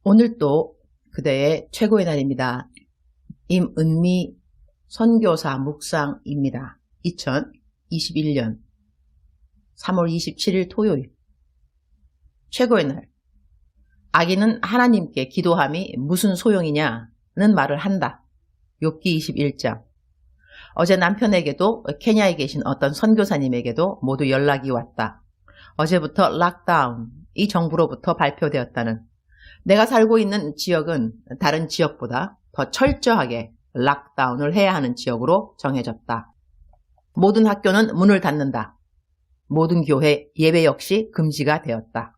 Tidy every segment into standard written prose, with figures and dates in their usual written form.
오늘 또 그대의 최고의 날입니다. 임은미 선교사 묵상입니다. 2021년 3월 27일 토요일. 최고의 날. 악인은 하나님께 기도함이 무슨 소용이냐는 말을 한다. 욥기 21장. 어제 남편에게도 케냐에 계신 어떤 선교사님에게도 모두 연락이 왔다. 어제부터 락다운, 이 정부로부터 발표되었다는, 내가 살고 있는 지역은 다른 지역보다 더 철저하게 락다운을 해야 하는 지역으로 정해졌다. 모든 학교는 문을 닫는다. 모든 교회 예배 역시 금지가 되었다.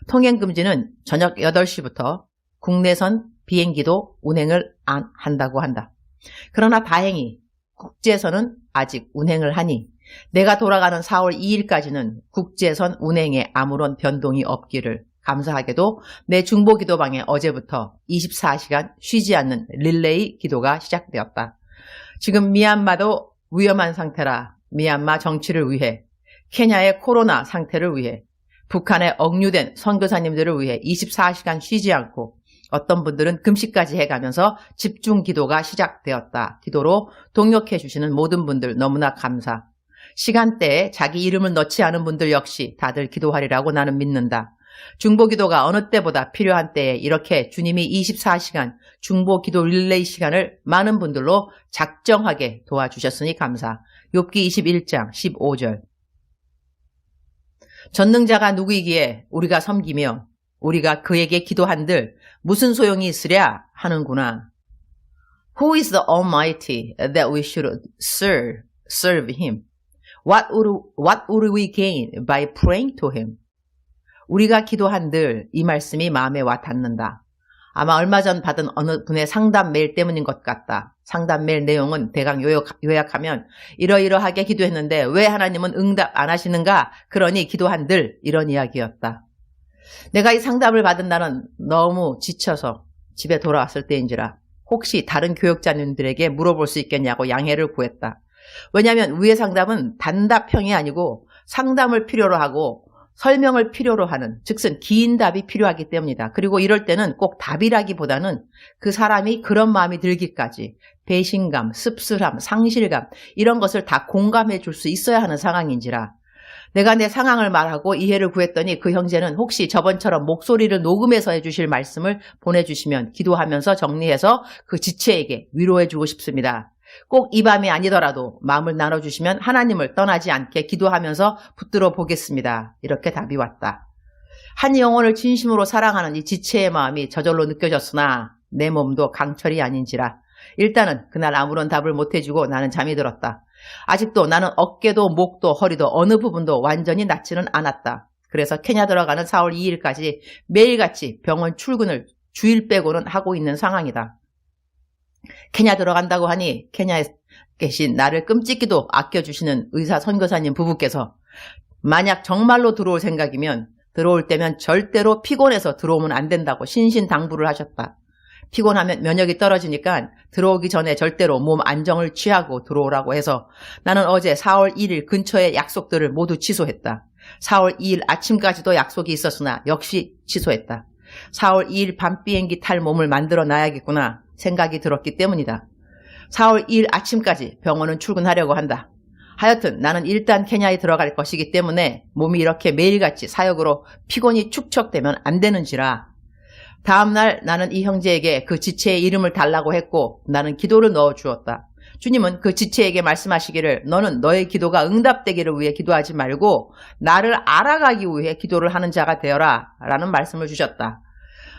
통행금지는 저녁 8시부터 국내선 비행기도 운행을 안 한다고 한다. 그러나 다행히 국제선은 아직 운행을 하니 내가 돌아가는 4월 2일까지는 국제선 운행에 아무런 변동이 없기를. 감사하게도 내 중보기도방에 어제부터 24시간 쉬지 않는 릴레이 기도가 시작되었다. 지금 미얀마도 위험한 상태라 미얀마 정치를 위해, 케냐의 코로나 상태를 위해, 북한에 억류된 선교사님들을 위해 24시간 쉬지 않고 어떤 분들은 금식까지 해가면서 집중 기도가 시작되었다. 기도로 동역해 주시는 모든 분들 너무나 감사. 시간대에 자기 이름을 넣지 않은 분들 역시 다들 기도하리라고 나는 믿는다. 중보기도가 어느 때보다 필요한 때에 이렇게 주님이 24시간 중보기도 릴레이 시간을 많은 분들로 작정하게 도와주셨으니 감사. 욥기 21장 15절. 전능자가 누구이기에 우리가 섬기며 우리가 그에게 기도한들 무슨 소용이 있으랴 하는구나. Who is the Almighty that we should serve him? What would we gain by praying to him? 우리가 기도한들, 이 말씀이 마음에 와 닿는다. 아마 얼마 전 받은 어느 분의 상담 메일 때문인 것 같다. 상담 메일 내용은 대강 요약하면 이러이러하게 기도했는데 왜 하나님은 응답 안 하시는가? 그러니 기도한들, 이런 이야기였다. 내가 이 상담을 받은 날은 너무 지쳐서 집에 돌아왔을 때인지라 혹시 다른 교육자님들에게 물어볼 수 있겠냐고 양해를 구했다. 왜냐하면 위의 상담은 단답형이 아니고 상담을 필요로 하고 설명을 필요로 하는, 즉슨 긴 답이 필요하기 때문이다. 그리고 이럴 때는 꼭 답이라기보다는 그 사람이 그런 마음이 들기까지 배신감, 씁쓸함, 상실감 이런 것을 다 공감해 줄 수 있어야 하는 상황인지라 내가 내 상황을 말하고 이해를 구했더니 그 형제는 혹시 저번처럼 목소리를 녹음해서 해주실 말씀을 보내주시면 기도하면서 정리해서 그 지체에게 위로해 주고 싶습니다. 꼭 이 밤이 아니더라도 마음을 나눠주시면 하나님을 떠나지 않게 기도하면서 붙들어 보겠습니다. 이렇게 답이 왔다. 한 영혼을 진심으로 사랑하는 이 지체의 마음이 저절로 느껴졌으나 내 몸도 강철이 아닌지라 일단은 그날 아무런 답을 못해주고 나는 잠이 들었다. 아직도 나는 어깨도 목도 허리도 어느 부분도 완전히 낫지는 않았다. 그래서 케냐 들어가는 4월 2일까지 매일같이 병원 출근을 주일 빼고는 하고 있는 상황이다. 케냐 들어간다고 하니 케냐에 계신 나를 끔찍이도 아껴주시는 의사 선교사님 부부께서 만약 정말로 들어올 생각이면 들어올 때면 절대로 피곤해서 들어오면 안 된다고 신신당부를 하셨다. 피곤하면 면역이 떨어지니까 들어오기 전에 절대로 몸 안정을 취하고 들어오라고 해서 나는 어제 4월 1일 근처의 약속들을 모두 취소했다. 4월 2일 아침까지도 약속이 있었으나 역시 취소했다. 4월 2일 밤 비행기 탈 몸을 만들어 놔야겠구나 생각이 들었기 때문이다. 4월 2일 아침까지 병원은 출근하려고 한다. 하여튼 나는 일단 케냐에 들어갈 것이기 때문에 몸이 이렇게 매일같이 사역으로 피곤이 축적되면 안 되는지라 다음날 나는 이 형제에게 그 지체의 이름을 달라고 했고 나는 기도를 넣어 주었다. 주님은 그 지체에게 말씀하시기를 너는 너의 기도가 응답되기를 위해 기도하지 말고 나를 알아가기 위해 기도를 하는 자가 되어라 라는 말씀을 주셨다.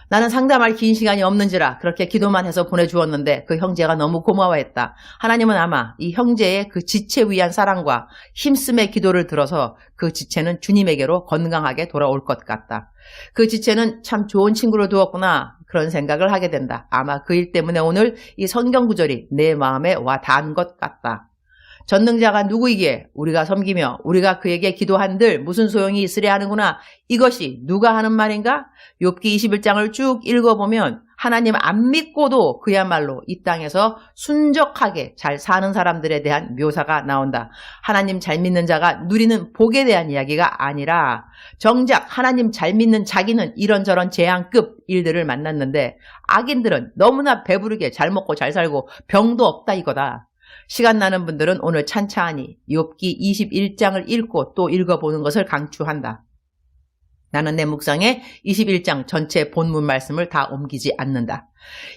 나는 상담할 긴 시간이 없는지라 그렇게 기도만 해서 보내주었는데 그 형제가 너무 고마워했다. 하나님은 아마 이 형제의 그 지체 위한 사랑과 힘씀의 기도를 들어서 그 지체는 주님에게로 건강하게 돌아올 것 같다. 그 지체는 참 좋은 친구를 두었구나 그런 생각을 하게 된다. 아마 그 일 때문에 오늘 이 성경 구절이 내 마음에 와 닿은 것 같다. 전능자가 누구이기에 우리가 섬기며 우리가 그에게 기도한들 무슨 소용이 있으랴 하는구나. 이것이 누가 하는 말인가? 욥기 21장을 쭉 읽어보면 하나님 안 믿고도 그야말로 이 땅에서 순적하게 잘 사는 사람들에 대한 묘사가 나온다. 하나님 잘 믿는 자가 누리는 복에 대한 이야기가 아니라 정작 하나님 잘 믿는 자기는 이런저런 재앙급 일들을 만났는데 악인들은 너무나 배부르게 잘 먹고 잘 살고 병도 없다 이거다. 시간 나는 분들은 오늘 찬찬히 욥기 21장을 읽고 또 읽어보는 것을 강추한다. 나는 내 묵상에 21장 전체 본문 말씀을 다 옮기지 않는다.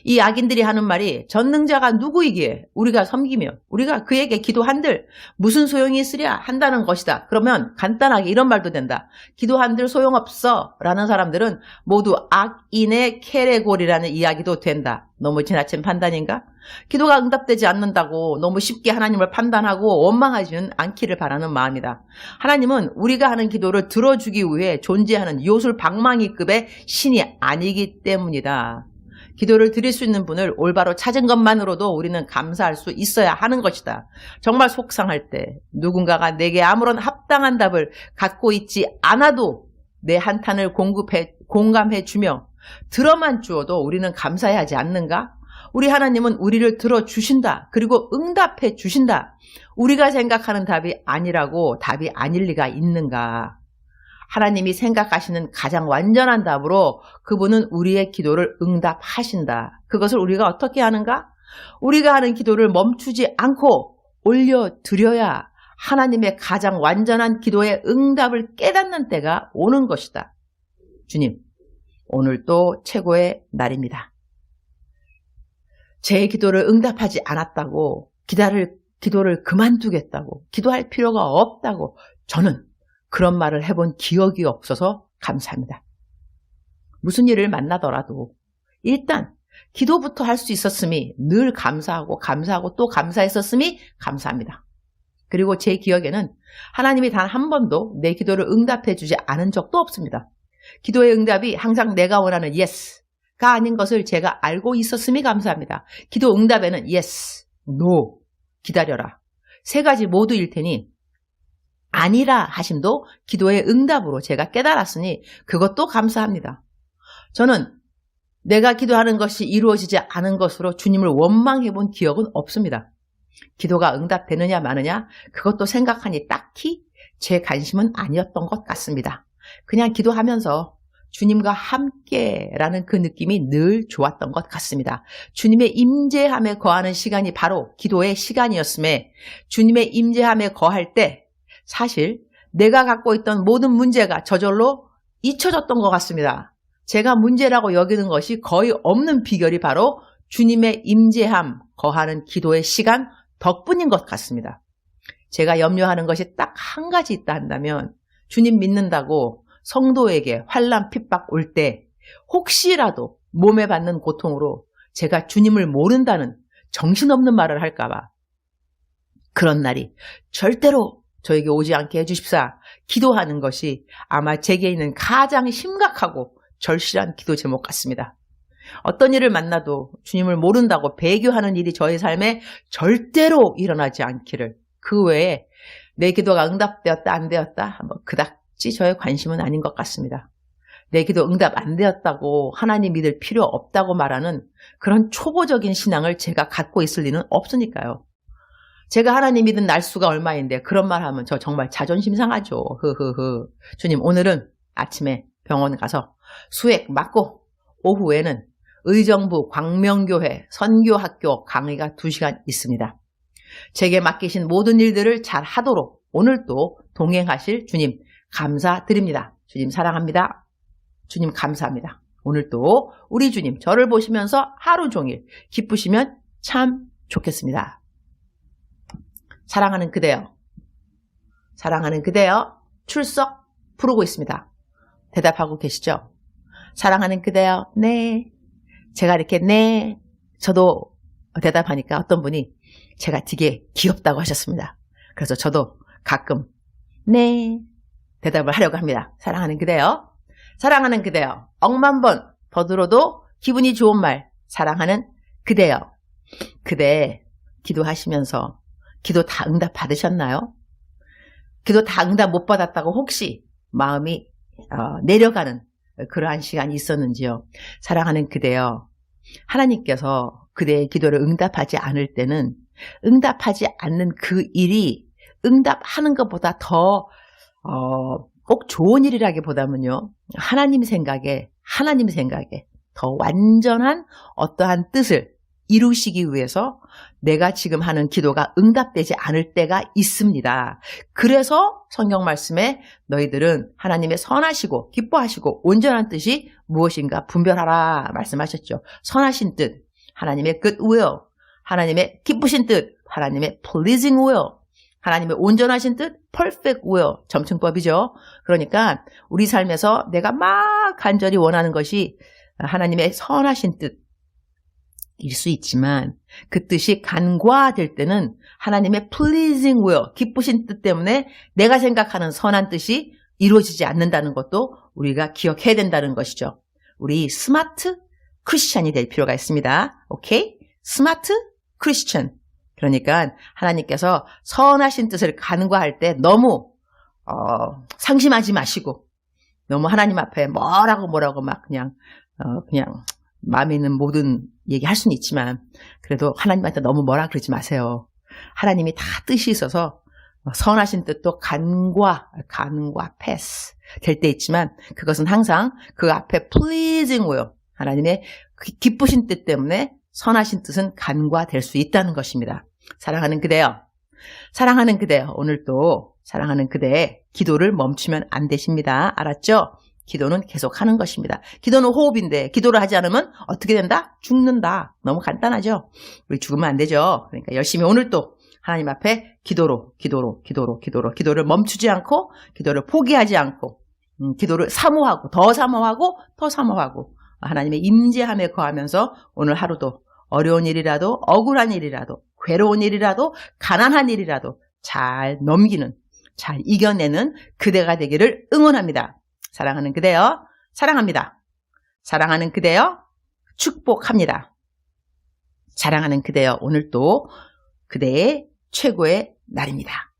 이 악인들이 하는 말이 전능자가 누구이기에 우리가 섬기며 우리가 그에게 기도한들 무슨 소용이 있으랴 한다는 것이다. 그러면 간단하게 이런 말도 된다. 기도한들 소용없어 라는 사람들은 모두 악인의 캐레골이라는 이야기도 된다. 너무 지나친 판단인가? 기도가 응답되지 않는다고 너무 쉽게 하나님을 판단하고 원망하지는 않기를 바라는 마음이다. 하나님은 우리가 하는 기도를 들어주기 위해 존재하는 요술방망이급의 신이 아니기 때문이다. 기도를 드릴 수 있는 분을 올바로 찾은 것만으로도 우리는 감사할 수 있어야 하는 것이다. 정말 속상할 때 누군가가 내게 아무런 합당한 답을 갖고 있지 않아도 내 한탄을 공감해 주며 들어만 주어도 우리는 감사해야 하지 않는가? 우리 하나님은 우리를 들어주신다. 그리고 응답해 주신다. 우리가 생각하는 답이 아니라고 답이 아닐 리가 있는가? 하나님이 생각하시는 가장 완전한 답으로 그분은 우리의 기도를 응답하신다. 그것을 우리가 어떻게 하는가? 우리가 하는 기도를 멈추지 않고 올려드려야 하나님의 가장 완전한 기도의 응답을 깨닫는 때가 오는 것이다. 주님, 오늘도 최고의 날입니다. 제 기도를 응답하지 않았다고 기도를 그만두겠다고 기도할 필요가 없다고 저는 그런 말을 해본 기억이 없어서 감사합니다. 무슨 일을 만나더라도 일단 기도부터 할 수 있었음이 늘 감사하고 또 감사했었음이 감사합니다. 그리고 제 기억에는 하나님이 단 한 번도 내 기도를 응답해 주지 않은 적도 없습니다. 기도의 응답이 항상 내가 원하는 yes가 아닌 것을 제가 알고 있었음이 감사합니다. 기도 응답에는 yes, no, 기다려라. 세 가지 모두일 테니 아니라 하심도 기도의 응답으로 제가 깨달았으니 그것도 감사합니다. 저는 내가 기도하는 것이 이루어지지 않은 것으로 주님을 원망해 본 기억은 없습니다. 기도가 응답되느냐 마느냐 그것도 생각하니 딱히 제 관심은 아니었던 것 같습니다. 그냥 기도하면서 주님과 함께라는 그 느낌이 늘 좋았던 것 같습니다. 주님의 임재함에 거하는 시간이 바로 기도의 시간이었음에 주님의 임재함에 거할 때 사실 내가 갖고 있던 모든 문제가 저절로 잊혀졌던 것 같습니다. 제가 문제라고 여기는 것이 거의 없는 비결이 바로 주님의 임재함, 거하는 기도의 시간 덕분인 것 같습니다. 제가 염려하는 것이 딱 한 가지 있다 한다면 주님 믿는다고 성도에게 환난 핍박 올 때 혹시라도 몸에 받는 고통으로 제가 주님을 모른다는 정신없는 말을 할까 봐 그런 날이 절대로 저에게 오지 않게 해주십사 기도하는 것이 아마 제게 있는 가장 심각하고 절실한 기도 제목 같습니다. 어떤 일을 만나도 주님을 모른다고 배교하는 일이 저의 삶에 절대로 일어나지 않기를 그 외에 내 기도가 응답되었다 안 되었다 뭐 그닥지 저의 관심은 아닌 것 같습니다. 내 기도 응답 안 되었다고 하나님 믿을 필요 없다고 말하는 그런 초보적인 신앙을 제가 갖고 있을 리는 없으니까요. 제가 하나님 믿은 날수가 얼마인데 그런 말 하면 저 정말 자존심 상하죠. 흐흐흐. 주님 오늘은 아침에 병원 가서 수액 맞고 오후에는 의정부 광명교회 선교학교 강의가 2시간 있습니다. 제게 맡기신 모든 일들을 잘 하도록 오늘도 동행하실 주님 감사드립니다. 주님 사랑합니다. 주님 감사합니다. 오늘도 우리 주님 저를 보시면서 하루 종일 기쁘시면 참 좋겠습니다. 사랑하는 그대여, 사랑하는 그대여 출석 부르고 있습니다. 대답하고 계시죠? 사랑하는 그대여, 네. 제가 이렇게 네, 저도 대답하니까 어떤 분이 제가 되게 귀엽다고 하셨습니다. 그래서 저도 가끔 네 대답을 하려고 합니다. 사랑하는 그대여, 사랑하는 그대여, 억만 번 더 들어도 기분이 좋은 말, 사랑하는 그대여. 그대 기도하시면서 기도 다 응답 받으셨나요? 기도 다 응답 못 받았다고 혹시 마음이 내려가는 그러한 시간이 있었는지요? 사랑하는 그대여, 하나님께서 그대의 기도를 응답하지 않을 때는 응답하지 않는 그 일이 응답하는 것보다 더 꼭 좋은 일이라기보다는요. 하나님 생각에 더 완전한 어떠한 뜻을 이루시기 위해서 내가 지금 하는 기도가 응답되지 않을 때가 있습니다. 그래서 성경 말씀에 너희들은 하나님의 선하시고 기뻐하시고 온전한 뜻이 무엇인가 분별하라 말씀하셨죠. 선하신 뜻, 하나님의 good will, 하나님의 기쁘신 뜻, 하나님의 pleasing will, 하나님의 온전하신 뜻, perfect will, 점층법이죠. 그러니까 우리 삶에서 내가 막 간절히 원하는 것이 하나님의 선하신 뜻일 수 있지만 그 뜻이 간과될 때는 하나님의 pleasing will, 기쁘신 뜻 때문에 내가 생각하는 선한 뜻이 이루어지지 않는다는 것도 우리가 기억해야 된다는 것이죠. 우리 스마트 크리스찬이 될 필요가 있습니다. 오케이? 스마트 크리스찬. 그러니까 하나님께서 선하신 뜻을 간과할 때 너무 상심하지 마시고 너무 하나님 앞에 뭐라고 막 그냥 마음에 있는 모든 얘기할 수는 있지만 그래도 하나님한테 너무 뭐라 그러지 마세요. 하나님이 다 뜻이 있어서 선하신 뜻도 간과 패스 될 때 있지만 그것은 항상 그 앞에 pleasing will, 하나님의 기쁘신 뜻 때문에 선하신 뜻은 간과될 수 있다는 것입니다. 사랑하는 그대여, 오늘도 사랑하는 그대의 기도를 멈추면 안 되십니다. 알았죠? 기도는 계속하는 것입니다. 기도는 호흡인데 기도를 하지 않으면 어떻게 된다? 죽는다. 너무 간단하죠? 우리 죽으면 안 되죠. 그러니까 열심히 오늘도 하나님 앞에 기도를 멈추지 않고 기도를 포기하지 않고 기도를 사모하고 더 사모하고 하나님의 임재함에 거하면서 오늘 하루도 어려운 일이라도 억울한 일이라도 괴로운 일이라도 가난한 일이라도 잘 넘기는, 잘 이겨내는 그대가 되기를 응원합니다. 사랑하는 그대여, 사랑합니다. 사랑하는 그대여, 축복합니다. 사랑하는 그대여, 오늘도 그대의 최고의 날입니다.